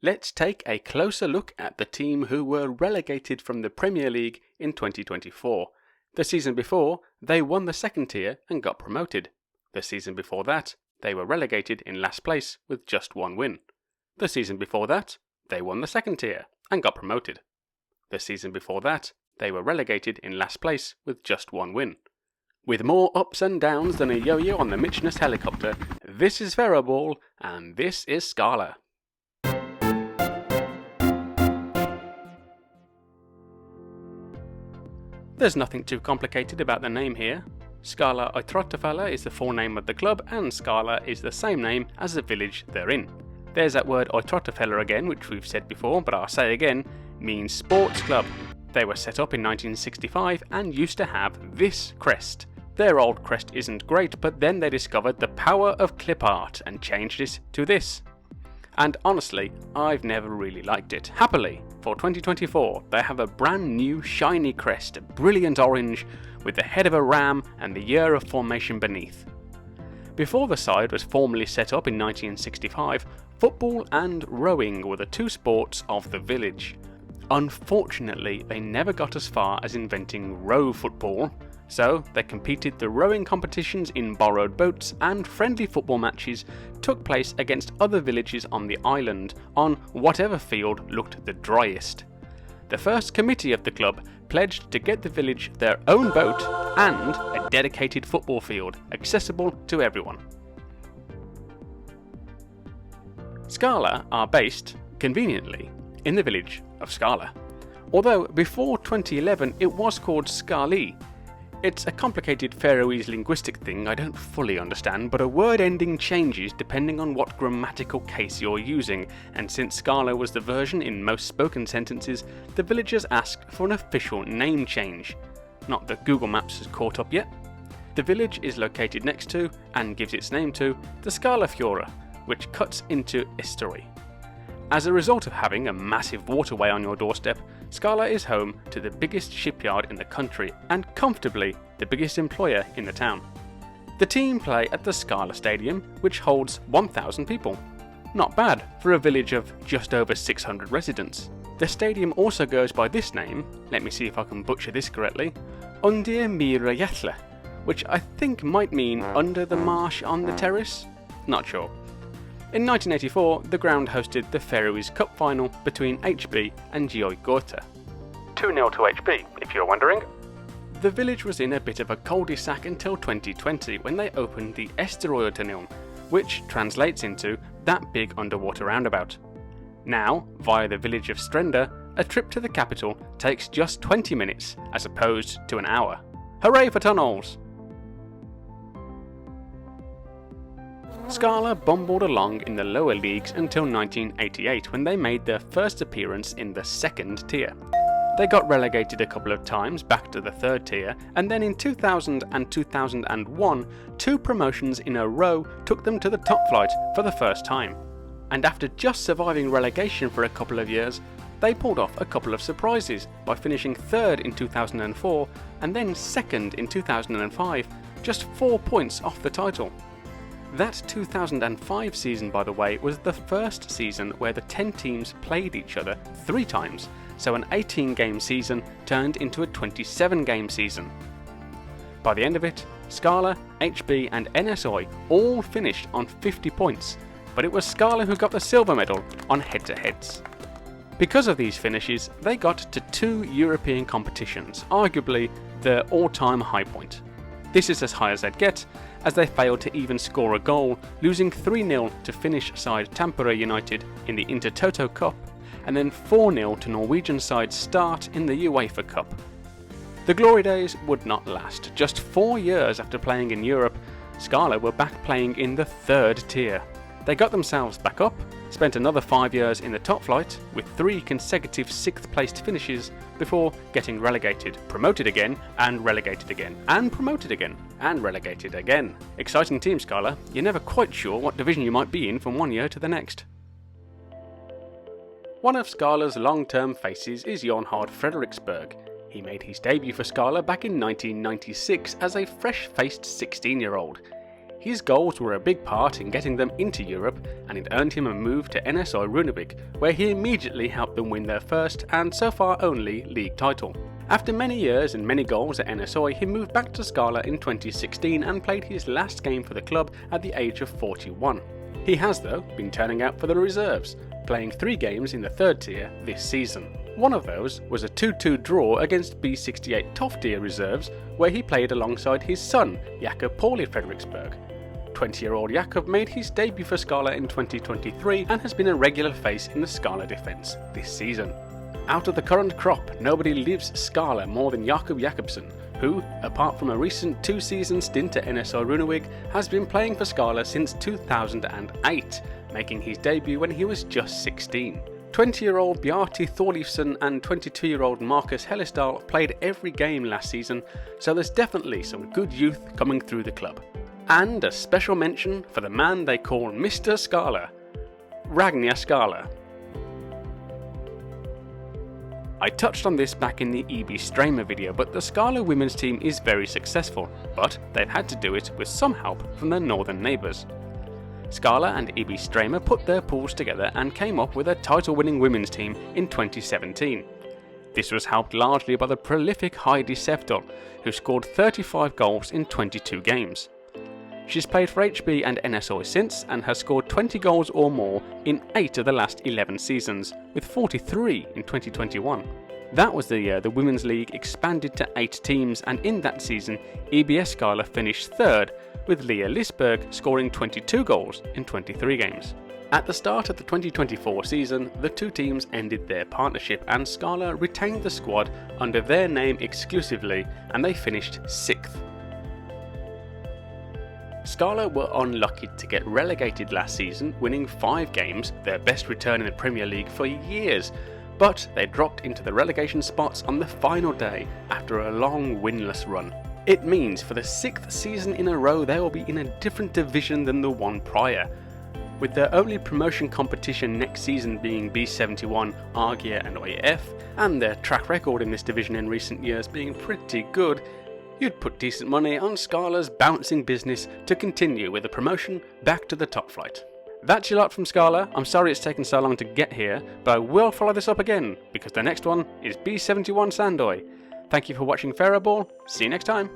Let's take a closer look at the team who were relegated from the Premier League in 2024. The season before, they won the second tier and got promoted. The season before that, they were relegated in last place with just one win. The season before that, they won the second tier and got promoted. The season before that, they were relegated in last place with just one win. With more ups and downs than a yo-yo on the Mitchness helicopter, this is Veraball and this is Skála. There's nothing too complicated about the name here. Skála ÍF is the full name of the club, and Skála is the same name as the village they're in. There's that word ÍF again, which we've said before, but I'll say again, means sports club. They were set up in 1965 and used to have this crest. Their old crest isn't great, but then they discovered the power of clip art and changed it to this. And honestly, I've never really liked it. Happily, for 2024, they have a brand new shiny crest, brilliant orange, with the head of a ram and the year of formation beneath. Before the side was formally set up in 1965, football and rowing were the two sports of the village. Unfortunately, they never got as far as inventing row football, so they competed the rowing competitions in borrowed boats, and friendly football matches took place against other villages on the island on whatever field looked the driest. The first committee of the club pledged to get the village their own boat and a dedicated football field accessible to everyone. Skála are based, conveniently, in the village of Skála. Although before 2011 it was called Skáli. It's a complicated Faroese linguistic thing I don't fully understand, but a word ending changes depending on what grammatical case you're using, and since Skála was the version in most spoken sentences, the villagers asked for an official name change. Not that Google Maps has caught up yet. The village is located next to, and gives its name to, the Skálafjörður, which cuts into estuary. As a result of having a massive waterway on your doorstep, Skála is home to the biggest shipyard in the country and comfortably the biggest employer in the town. The team play at the Skála Stadium, which holds 1,000 people. Not bad for a village of just over 600 residents. The stadium also goes by this name, let me see if I can butcher this correctly, Undir Mýrarjaðri, which I think might mean under the marsh on the terrace? Not sure. In 1984, the ground hosted the Faroese Cup final between HB and Geoy Gorta. 2-0 to HB, if you're wondering. The village was in a bit of a cul-de-sac until 2020 when they opened the Eysturoyartunnel, which translates into that big underwater roundabout. Now, via the village of Strenda, a trip to the capital takes just 20 minutes as opposed to an hour. Hooray for tunnels! Skála bumbled along in the lower leagues until 1988 when they made their first appearance in the second tier. They got relegated a couple of times back to the third tier, and then in 2000 and 2001, 2 promotions in a row took them to the top flight for the first time. And after just surviving relegation for a couple of years, they pulled off a couple of surprises by finishing third in 2004 and then second in 2005, just 4 points off the title. That 2005 season, by the way, was the first season where the 10 teams played each other 3 times, so an 18-game season turned into a 27-game season. By the end of it, Skála, HB and NSOI all finished on 50 points, but it was Skála who got the silver medal on head-to-heads. Because of these finishes, they got to 2 European competitions, arguably their all-time high point. This is as high as they'd get, as they failed to even score a goal, losing 3-0 to Finnish side Tampere United in the Intertoto Cup, and then 4-0 to Norwegian side Start in the UEFA Cup. The glory days would not last. Just 4 years after playing in Europe, Skála were back playing in the third tier. They got themselves back up, spent another 5 years in the top flight, with 3 consecutive 6th placed finishes, before getting relegated, promoted again, and relegated again, and promoted again, and relegated again. Exciting team, Skála. You're never quite sure what division you might be in from one year to the next. One of Skála's long-term faces is Jonhard Frederiksberg. He made his debut for Skála back in 1996 as a fresh-faced 16-year-old. His goals were a big part in getting them into Europe, and it earned him a move to NSI Runeberg, where he immediately helped them win their first, and so far only, league title. After many years and many goals at NSI, he moved back to Skála in 2016 and played his last game for the club at the age of 41. He has, though, been turning out for the reserves, playing 3 games in the 3rd tier this season. One of those was a 2-2 draw against B68 top tier reserves, where he played alongside his son, Jakob Pauli Frederiksberg. 20-year-old Jakob made his debut for Skála in 2023 and has been a regular face in the Skála defence this season. Out of the current crop, nobody lives Skála more than Jakob Jakobsen, who, apart from a recent 2-season stint at NSI Runeberg, has been playing for Skála since 2008, making his debut when he was just 16. 20-year-old Bjarti Thorleifsson and 22-year-old Marcus Hellesdal played every game last season, so there's definitely some good youth coming through the club. And a special mention for the man they call Mr. Skála, Ragnar Skála. I touched on this back in the EB Stramer video, but the Skála women's team is very successful, but they've had to do it with some help from their northern neighbours. Skála and EB Stramer put their pools together and came up with a title-winning women's team in 2017. This was helped largely by the prolific Heidi Sevdal, who scored 35 goals in 22 games. She's played for HB and NSI since and has scored 20 goals or more in 8 of the last 11 seasons, with 43 in 2021. That was the year the Women's League expanded to 8 teams, and in that season, EBS Skála finished 3rd, with Leah Lisberg scoring 22 goals in 23 games. At the start of the 2024 season, the 2 teams ended their partnership and Skála retained the squad under their name exclusively, and they finished 6th. Skála were unlucky to get relegated last season, winning 5 games, their best return in the Premier League for years, but they dropped into the relegation spots on the final day after a long winless run. It means for the 6th season in a row they will be in a different division than the one prior, with their only promotion competition next season being B71, Are Ska and IF, and their track record in this division in recent years being pretty good. You'd put decent money on Skála's bouncing business to continue with a promotion back to the top flight. That's your lot from Skála. I'm sorry it's taken so long to get here, but I will follow this up again, because the next one is B71 Sandoy. Thank you for watching Fairaball. See you next time.